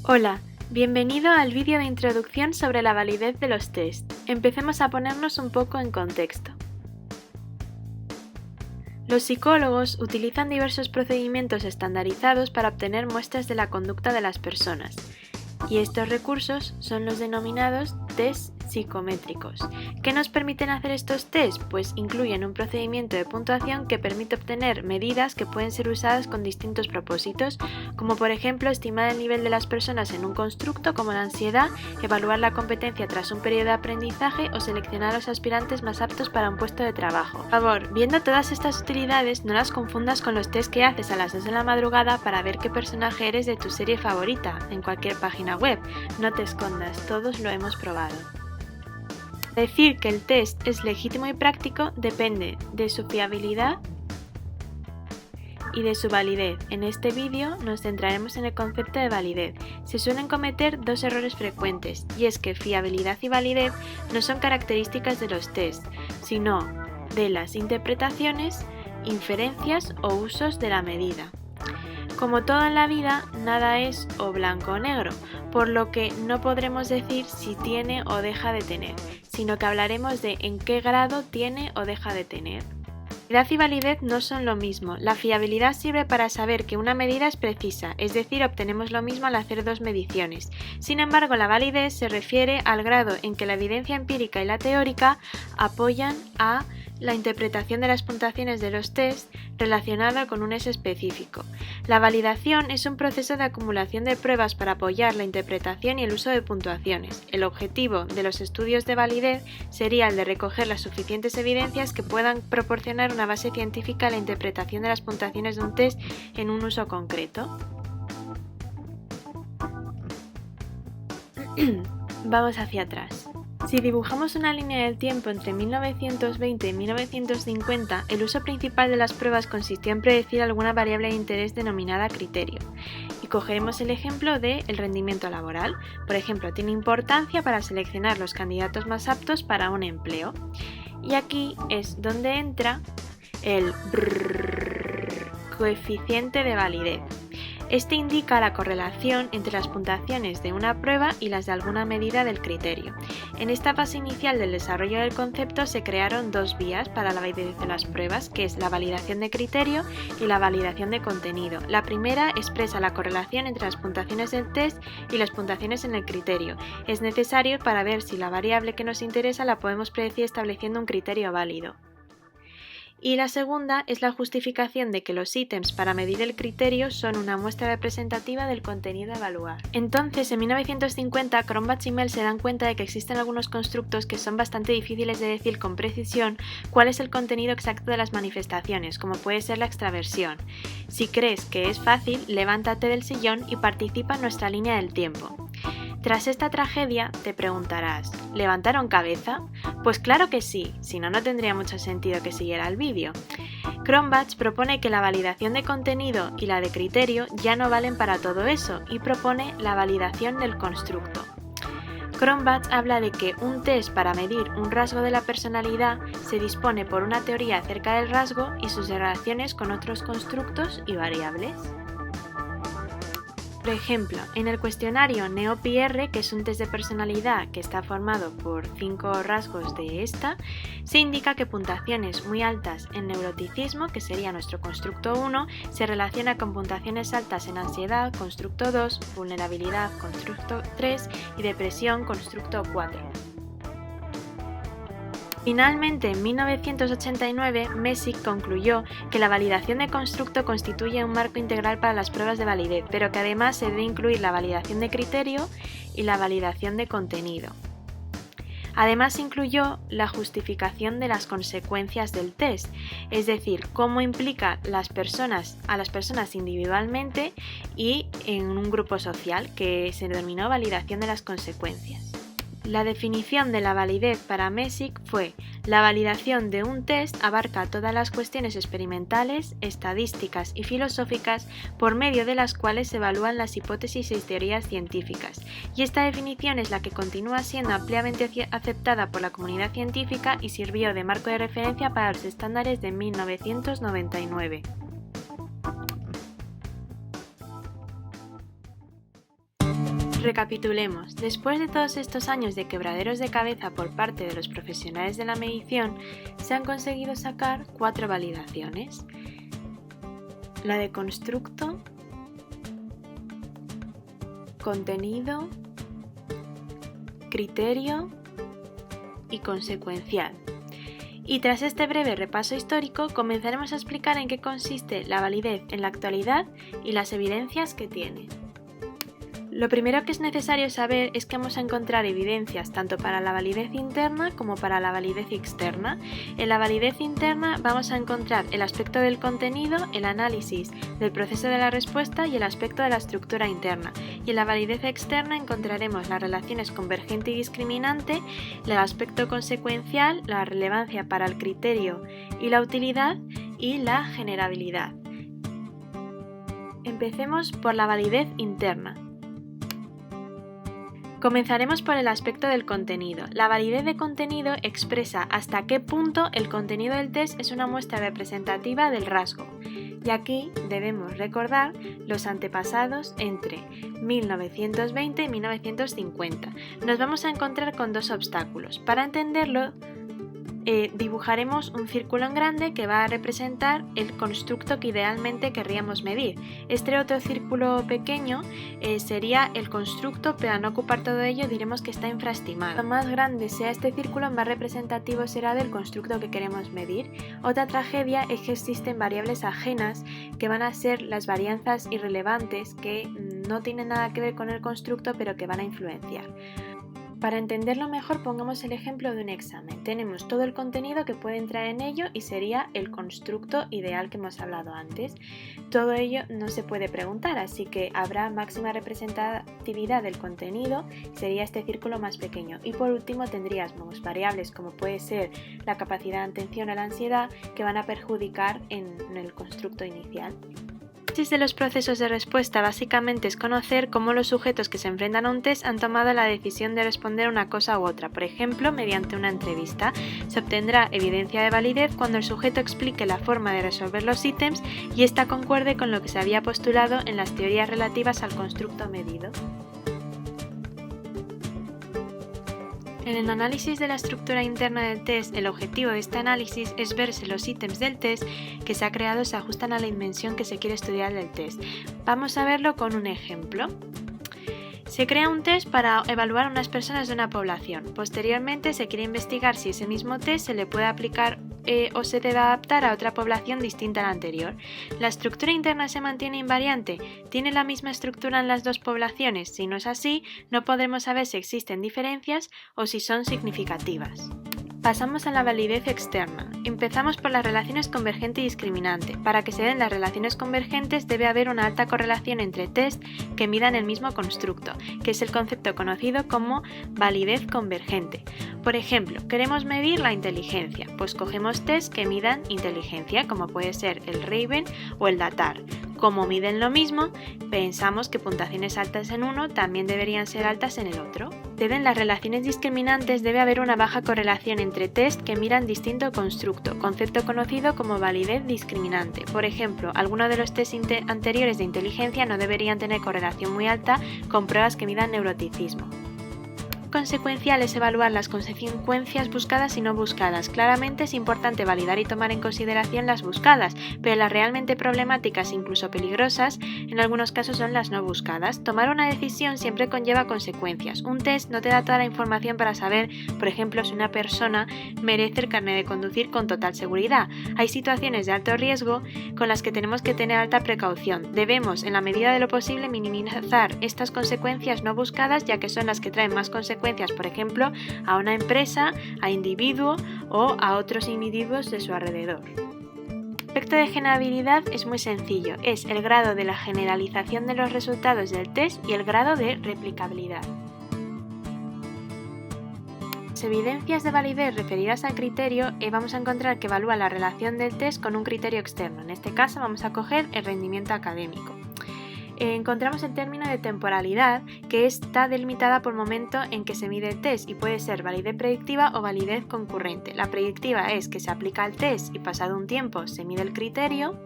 Hola, bienvenido al vídeo de introducción sobre la validez de los test. Empecemos a ponernos un poco en contexto. Los psicólogos utilizan diversos procedimientos estandarizados para obtener muestras de la conducta de las personas, y estos recursos son los denominados test psicométricos. ¿Qué nos permiten hacer estos test? Pues incluyen un procedimiento de puntuación que permite obtener medidas que pueden ser usadas con distintos propósitos, como por ejemplo estimar el nivel de las personas en un constructo como la ansiedad, evaluar la competencia tras un periodo de aprendizaje o seleccionar a los aspirantes más aptos para un puesto de trabajo. Por favor, viendo todas estas utilidades, no las confundas con los test que haces a las 2 de la madrugada para ver qué personaje eres de tu serie favorita en cualquier página web. No te escondas, todos lo hemos probado. Decir que el test es legítimo y práctico depende de su fiabilidad y de su validez. En este vídeo nos centraremos en el concepto de validez. Se suelen cometer dos errores frecuentes, y es que fiabilidad y validez no son características de los test, sino de las interpretaciones, inferencias o usos de la medida. Como todo en la vida, nada es o blanco o negro, por lo que no podremos decir si tiene o deja de tener, sino que hablaremos de en qué grado tiene o deja de tener. Fiabilidad y validez no son lo mismo. La fiabilidad sirve para saber que una medida es precisa, es decir, obtenemos lo mismo al hacer dos mediciones. Sin embargo, la validez se refiere al grado en que la evidencia empírica y la teórica apoyan a la interpretación de las puntuaciones de los test relacionada con un S específico. La validación es un proceso de acumulación de pruebas para apoyar la interpretación y el uso de puntuaciones. El objetivo de los estudios de validez sería el de recoger las suficientes evidencias que puedan proporcionar una base científica a la interpretación de las puntuaciones de un test en un uso concreto. Vamos hacia atrás. Si dibujamos una línea del tiempo entre 1920 y 1950, el uso principal de las pruebas consistió en predecir alguna variable de interés denominada criterio. Y cogeremos el ejemplo del rendimiento laboral. Por ejemplo, tiene importancia para seleccionar los candidatos más aptos para un empleo. Y aquí es donde entra el coeficiente de validez. Este indica la correlación entre las puntuaciones de una prueba y las de alguna medida del criterio. En esta fase inicial del desarrollo del concepto se crearon dos vías para la validez de las pruebas, que es la validación de criterio y la validación de contenido. La primera expresa la correlación entre las puntuaciones del test y las puntuaciones en el criterio. Es necesario para ver si la variable que nos interesa la podemos predecir estableciendo un criterio válido. Y la segunda es la justificación de que los ítems para medir el criterio son una muestra representativa del contenido a evaluar. Entonces, en 1950, Cronbach y Mel se dan cuenta de que existen algunos constructos que son bastante difíciles de decir con precisión cuál es el contenido exacto de las manifestaciones, como puede ser la extraversión. Si crees que es fácil, levántate del sillón y participa en nuestra línea del tiempo. Tras esta tragedia, te preguntarás, ¿levantaron cabeza? Pues claro que sí, si no, no tendría mucho sentido que siguiera el vídeo. Cronbach propone que la validación de contenido y la de criterio ya no valen para todo eso y propone la validación del constructo. Cronbach habla de que un test para medir un rasgo de la personalidad se dispone por una teoría acerca del rasgo y sus relaciones con otros constructos y variables. Por ejemplo, en el cuestionario NeoPR, que es un test de personalidad que está formado por 5 rasgos de esta, se indica que puntuaciones muy altas en neuroticismo, que sería nuestro constructo 1, se relaciona con puntuaciones altas en ansiedad, constructo 2, vulnerabilidad, constructo 3 y depresión, constructo 4. Finalmente, en 1989, Messick concluyó que la validación de constructo constituye un marco integral para las pruebas de validez, pero que además se debe incluir la validación de criterio y la validación de contenido. Además incluyó la justificación de las consecuencias del test, es decir, cómo implica a las personas individualmente y en un grupo social, que se denominó validación de las consecuencias. La definición de la validez para Messick fue: la validación de un test abarca todas las cuestiones experimentales, estadísticas y filosóficas por medio de las cuales se evalúan las hipótesis y teorías científicas, y esta definición es la que continúa siendo ampliamente aceptada por la comunidad científica y sirvió de marco de referencia para los estándares de 1999. Recapitulemos. Después de todos estos años de quebraderos de cabeza por parte de los profesionales de la medición, se han conseguido sacar 4 validaciones. La de constructo, contenido, criterio y consecuencial. Y tras este breve repaso histórico, comenzaremos a explicar en qué consiste la validez en la actualidad y las evidencias que tiene. Lo primero que es necesario saber es que vamos a encontrar evidencias tanto para la validez interna como para la validez externa. En la validez interna vamos a encontrar el aspecto del contenido, el análisis del proceso de la respuesta y el aspecto de la estructura interna. Y en la validez externa encontraremos las relaciones convergente y discriminante, el aspecto consecuencial, la relevancia para el criterio y la utilidad y la generabilidad. Empecemos por la validez interna. Comenzaremos por el aspecto del contenido. La validez de contenido expresa hasta qué punto el contenido del test es una muestra representativa del rasgo. Y aquí debemos recordar los antepasados entre 1920 y 1950. Nos vamos a encontrar con 2 obstáculos. Para entenderlo, dibujaremos un círculo en grande que va a representar el constructo que idealmente querríamos medir. Este otro círculo pequeño sería el constructo, pero al no ocupar todo ello diremos que está infraestimado. Cuanto más grande sea este círculo, más representativo será del constructo que queremos medir. Otra tragedia es que existen variables ajenas que van a ser las varianzas irrelevantes que no tienen nada que ver con el constructo pero que van a influenciar. Para entenderlo mejor, pongamos el ejemplo de un examen. Tenemos todo el contenido que puede entrar en ello y sería el constructo ideal que hemos hablado antes. Todo ello no se puede preguntar, así que habrá máxima representatividad del contenido, sería este círculo más pequeño. Y por último tendríamos variables como puede ser la capacidad de atención o la ansiedad que van a perjudicar en el constructo inicial. El análisis de los procesos de respuesta básicamente es conocer cómo los sujetos que se enfrentan a un test han tomado la decisión de responder una cosa u otra. Por ejemplo, mediante una entrevista. Se obtendrá evidencia de validez cuando el sujeto explique la forma de resolver los ítems y ésta concuerde con lo que se había postulado en las teorías relativas al constructo medido. En el análisis de la estructura interna del test, el objetivo de este análisis es ver si los ítems del test que se ha creado se ajustan a la dimensión que se quiere estudiar del test. Vamos a verlo con un ejemplo. Se crea un test para evaluar a unas personas de una población. Posteriormente se quiere investigar si ese mismo test se le puede aplicar o se debe adaptar a otra población distinta a la anterior. ¿La estructura interna se mantiene invariante? ¿Tiene la misma estructura en las 2 poblaciones? Si no es así, no podremos saber si existen diferencias o si son significativas. Pasamos a la validez externa. Empezamos por las relaciones convergente y discriminante. Para que se den las relaciones convergentes debe haber una alta correlación entre test que midan el mismo constructo, que es el concepto conocido como validez convergente. Por ejemplo, queremos medir la inteligencia, pues cogemos test que midan inteligencia, como puede ser el Raven o el DATAR. Como miden lo mismo, pensamos que puntuaciones altas en uno también deberían ser altas en el otro. En las relaciones discriminantes debe haber una baja correlación entre test que miran distinto constructo, concepto conocido como validez discriminante. Por ejemplo, algunos de los test anteriores de inteligencia no deberían tener correlación muy alta con pruebas que midan neuroticismo. Consecuencial es evaluar las consecuencias buscadas y no buscadas. Claramente es importante validar y tomar en consideración las buscadas, pero las realmente problemáticas e incluso peligrosas en algunos casos son las no buscadas. Tomar una decisión siempre conlleva consecuencias. Un test no te da toda la información para saber, por ejemplo, si una persona merece el carnet de conducir con total seguridad. Hay situaciones de alto riesgo con las que tenemos que tener alta precaución. Debemos, en la medida de lo posible, minimizar estas consecuencias no buscadas, ya que son las que traen más consecuencias, por ejemplo, a una empresa, a individuo o a otros individuos de su alrededor. El aspecto de generabilidad es muy sencillo, es el grado de la generalización de los resultados del test y el grado de replicabilidad. Las evidencias de validez referidas al criterio vamos a encontrar que evalúa la relación del test con un criterio externo. En este caso vamos a coger el rendimiento académico. Encontramos el término de temporalidad, que está delimitada por el momento en que se mide el test y puede ser validez predictiva o validez concurrente. La predictiva es que se aplica el test y pasado un tiempo se mide el criterio,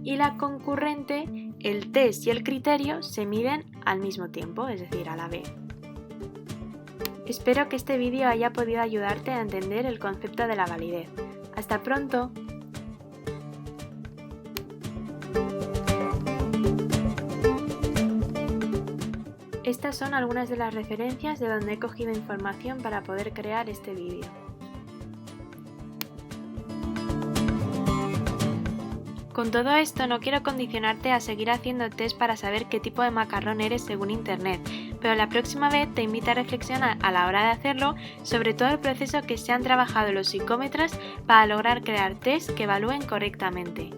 y la concurrente el test y el criterio se miden al mismo tiempo, es decir, a la vez. Espero que este vídeo haya podido ayudarte a entender el concepto de la validez. ¡Hasta pronto! Estas son algunas de las referencias de donde he cogido información para poder crear este vídeo. Con todo esto no quiero condicionarte a seguir haciendo test para saber qué tipo de macarrón eres según internet, pero la próxima vez te invito a reflexionar a la hora de hacerlo sobre todo el proceso que se han trabajado los psicómetros para lograr crear test que evalúen correctamente.